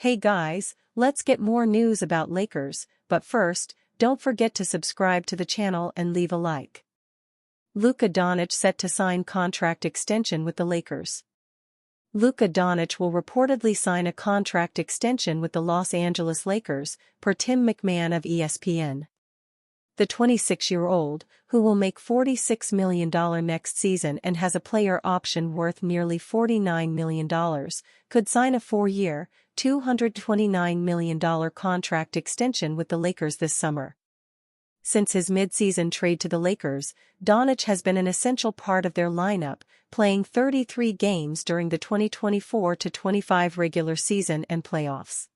Hey guys, let's get more news about Lakers, but first, don't forget to subscribe to the channel and leave a like. Luka Doncic set to sign contract extension with the Lakers. Luka Doncic will reportedly sign a contract extension with the Los Angeles Lakers, per Tim McMahon of ESPN. The 26-year-old, who will make $46 million next season and has a player option worth nearly $49 million, could sign a 4-year, $229 million contract extension with the Lakers this summer. Since his mid-season trade to the Lakers, Doncic has been an essential part of their lineup, playing 33 games during the 2024-25 regular season and playoffs.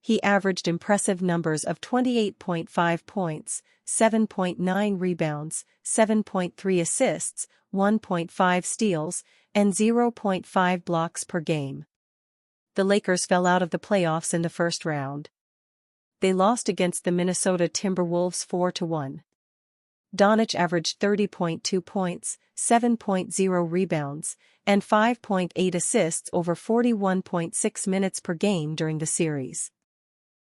He averaged impressive numbers of 28.5 points, 7.9 rebounds, 7.3 assists, 1.5 steals, and 0.5 blocks per game. The Lakers fell out of the playoffs in the first round. They lost against the Minnesota Timberwolves 4-1. Doncic averaged 30.2 points, 7.0 rebounds, and 5.8 assists over 41.6 minutes per game during the series.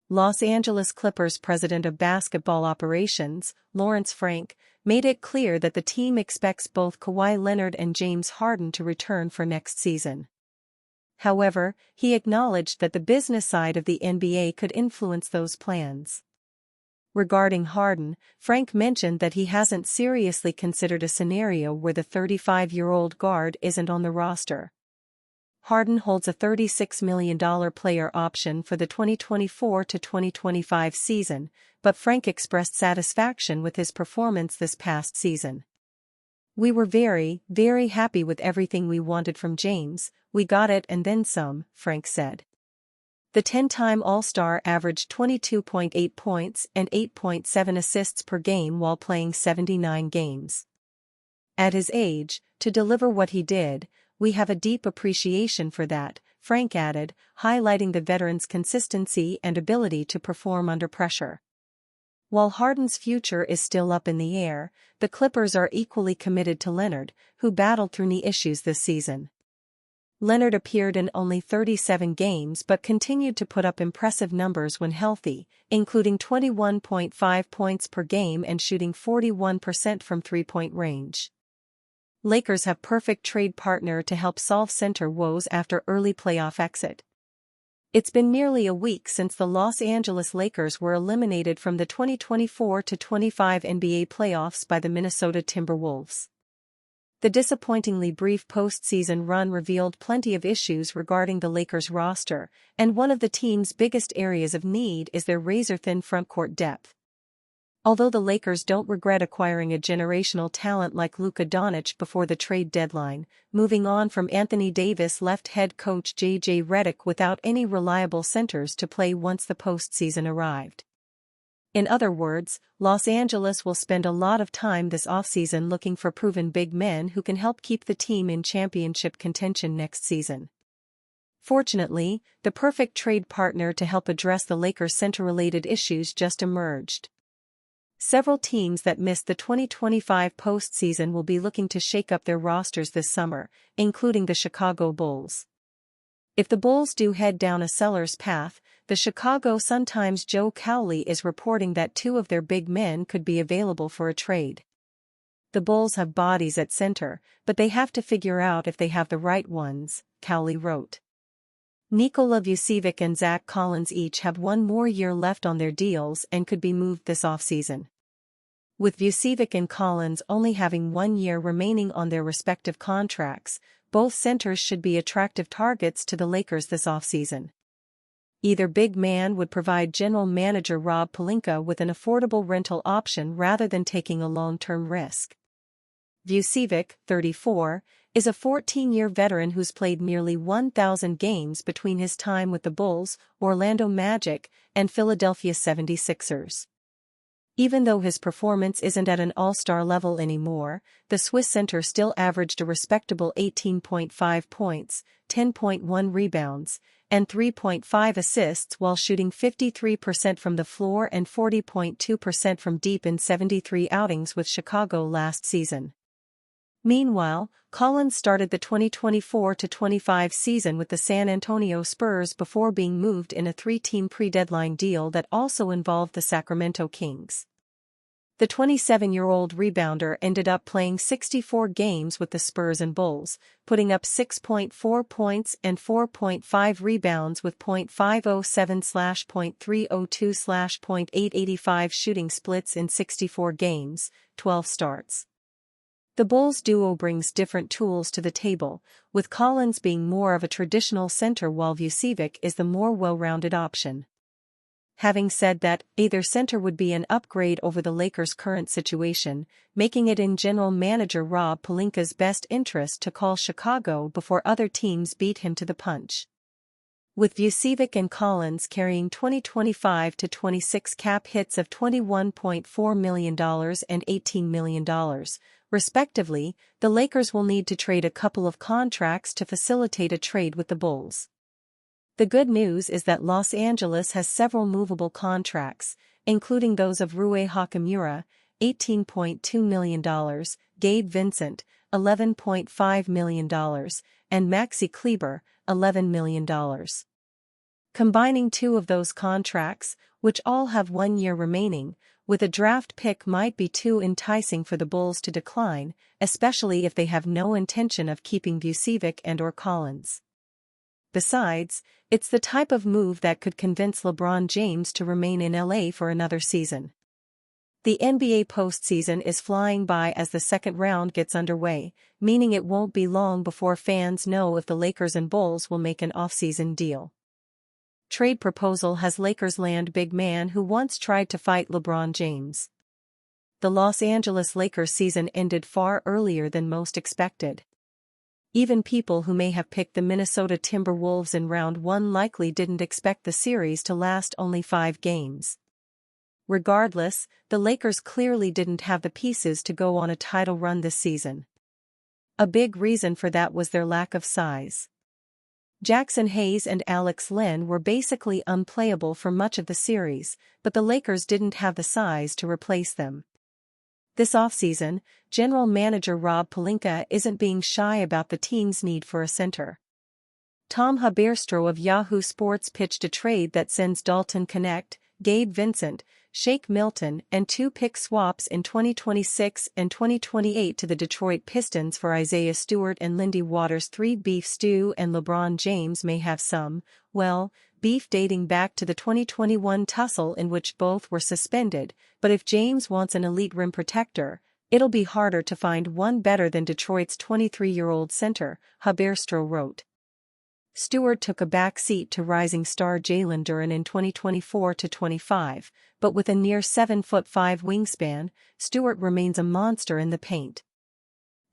Los Angeles Clippers president of basketball operations, Lawrence Frank, made it clear that the team expects both Kawhi Leonard and James Harden to return for next season. However, he acknowledged that the business side of the NBA could influence those plans. Regarding Harden, Frank mentioned that he hasn't seriously considered a scenario where the 35-year-old guard isn't on the roster. Harden holds a $36 million player option for the 2024-2025 season, but Frank expressed satisfaction with his performance this past season. "We were very, very happy with everything we wanted from James, we got it and then some," Frank said. The 10-time All-Star averaged 22.8 points and 8.7 assists per game while playing 79 games. At his age, to deliver what he did, "We have a deep appreciation for that," Frank added, highlighting the veteran's consistency and ability to perform under pressure. While Harden's future is still up in the air, the Clippers are equally committed to Leonard, who battled through knee issues this season. Leonard appeared in only 37 games but continued to put up impressive numbers when healthy, including 21.5 points per game and shooting 41% from three-point range. Lakers have perfect trade partner to help solve center woes after early playoff exit. It's been nearly a week since the Los Angeles Lakers were eliminated from the 2024-25 NBA playoffs by the Minnesota Timberwolves. The disappointingly brief postseason run revealed plenty of issues regarding the Lakers roster, and one of the team's biggest areas of need is their razor-thin frontcourt depth. Although the Lakers don't regret acquiring a generational talent like Luka Doncic before the trade deadline, moving on from Anthony Davis left head coach J.J. Redick without any reliable centers to play once the postseason arrived. In other words, Los Angeles will spend a lot of time this offseason looking for proven big men who can help keep the team in championship contention next season. Fortunately, the perfect trade partner to help address the Lakers' center-related issues just emerged. Several teams that missed the 2025 postseason will be looking to shake up their rosters this summer, including the Chicago Bulls. If the Bulls do head down a seller's path, the Chicago Sun-Times' Joe Cowley is reporting that two of their big men could be available for a trade. "The Bulls have bodies at center, but they have to figure out if they have the right ones," Cowley wrote. Nikola Vucevic and Zach Collins each have one more year left on their deals and could be moved this offseason. With Vucevic and Collins only having 1 year remaining on their respective contracts, both centers should be attractive targets to the Lakers this offseason. Either big man would provide general manager Rob Pelinka with an affordable rental option rather than taking a long-term risk. Vucevic, 34, is a 14-year veteran who's played nearly 1,000 games between his time with the Bulls, Orlando Magic, and Philadelphia 76ers. Even though his performance isn't at an all-star level anymore, the Swiss center still averaged a respectable 18.5 points, 10.1 rebounds, and 3.5 assists while shooting 53% from the floor and 40.2% from deep in 73 outings with Chicago last season. Meanwhile, Collins started the 2024-25 season with the San Antonio Spurs before being moved in a three-team pre-deadline deal that also involved the Sacramento Kings. The 27-year-old rebounder ended up playing 64 games with the Spurs and Bulls, putting up 6.4 points and 4.5 rebounds with .507/.302/.885 shooting splits in 64 games, 12 starts. The Bulls duo brings different tools to the table, with Collins being more of a traditional center while Vucevic is the more well-rounded option. Having said that, either center would be an upgrade over the Lakers' current situation, making it in general manager Rob Pelinka's best interest to call Chicago before other teams beat him to the punch. With Vucevic and Collins carrying 2025-26 cap hits of $21.4 million and $18 million, respectively, the Lakers will need to trade a couple of contracts to facilitate a trade with the Bulls. The good news is that Los Angeles has several movable contracts, including those of Rui Hachimura, $18.2 million, Gabe Vincent, $11.5 million, and Maxi Kleber, $11 million. Combining two of those contracts, which all have 1 year remaining, with a draft pick might be too enticing for the Bulls to decline, especially if they have no intention of keeping Vucevic and/or Collins. Besides, it's the type of move that could convince LeBron James to remain in LA for another season. The NBA postseason is flying by as the second round gets underway, meaning it won't be long before fans know if the Lakers and Bulls will make an off-season deal. Trade proposal has Lakers land big man who once tried to fight LeBron James. The Los Angeles Lakers season ended far earlier than most expected. Even people who may have picked the Minnesota Timberwolves in round 1 likely didn't expect the series to last only 5 games. Regardless, the Lakers clearly didn't have the pieces to go on a title run this season. A big reason for that was their lack of size. Jackson Hayes and Alex Len were basically unplayable for much of the series, but the Lakers didn't have the size to replace them. This offseason, general manager Rob Pelinka isn't being shy about the team's need for a center. Tom Haberstroh of Yahoo Sports pitched a trade that sends Dalton Knecht, Gabe Vincent, Shake Milton and 2 pick swaps in 2026 and 2028 to the Detroit Pistons for Isaiah Stewart and Lindy Waters. 3 Beef stew. And LeBron James may have some, well, beef dating back to the 2021 tussle in which both were suspended, but if James wants an elite rim protector, it'll be harder to find one better than Detroit's 23-year-old center, Haberstroh wrote. Stewart took a back seat to rising star Jalen Duren in 2024-25, but with a near 7'5" wingspan, Stewart remains a monster in the paint.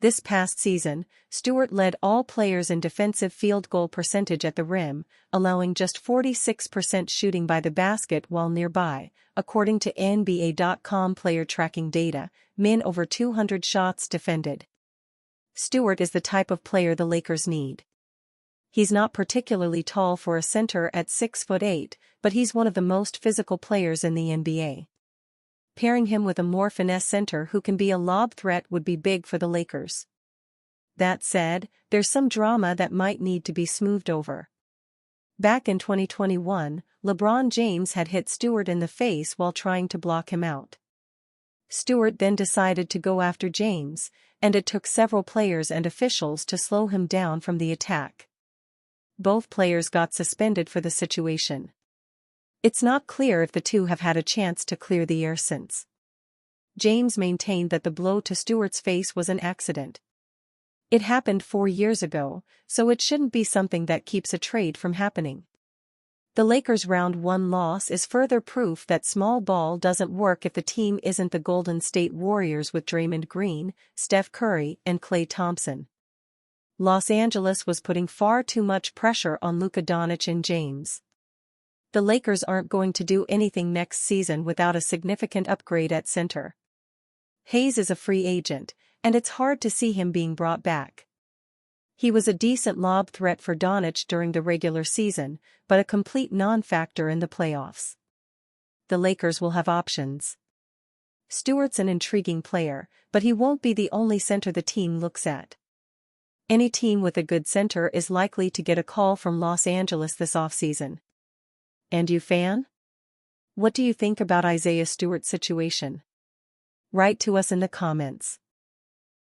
This past season, Stewart led all players in defensive field goal percentage at the rim, allowing just 46% shooting by the basket while nearby, according to NBA.com player tracking data, min over 200 shots defended. Stewart is the type of player the Lakers need. He's not particularly tall for a center at 6'8", but he's one of the most physical players in the NBA. Pairing him with a more finesse center who can be a lob threat would be big for the Lakers. That said, there's some drama that might need to be smoothed over. Back in 2021, LeBron James had hit Stewart in the face while trying to block him out. Stewart then decided to go after James, and it took several players and officials to slow him down from the attack. Both players got suspended for the situation. It's not clear if the two have had a chance to clear the air since. James maintained that the blow to Stewart's face was an accident. It happened 4 years ago, so it shouldn't be something that keeps a trade from happening. The Lakers' round 1 loss is further proof that small ball doesn't work if the team isn't the Golden State Warriors with Draymond Green, Steph Curry, and Klay Thompson. Los Angeles was putting far too much pressure on Luka Doncic and James. The Lakers aren't going to do anything next season without a significant upgrade at center. Hayes is a free agent, and it's hard to see him being brought back. He was a decent lob threat for Doncic during the regular season, but a complete non-factor in the playoffs. The Lakers will have options. Stewart's an intriguing player, but he won't be the only center the team looks at. Any team with a good center is likely to get a call from Los Angeles this offseason. And you, fan? What do you think about Isaiah Stewart's situation? Write to us in the comments.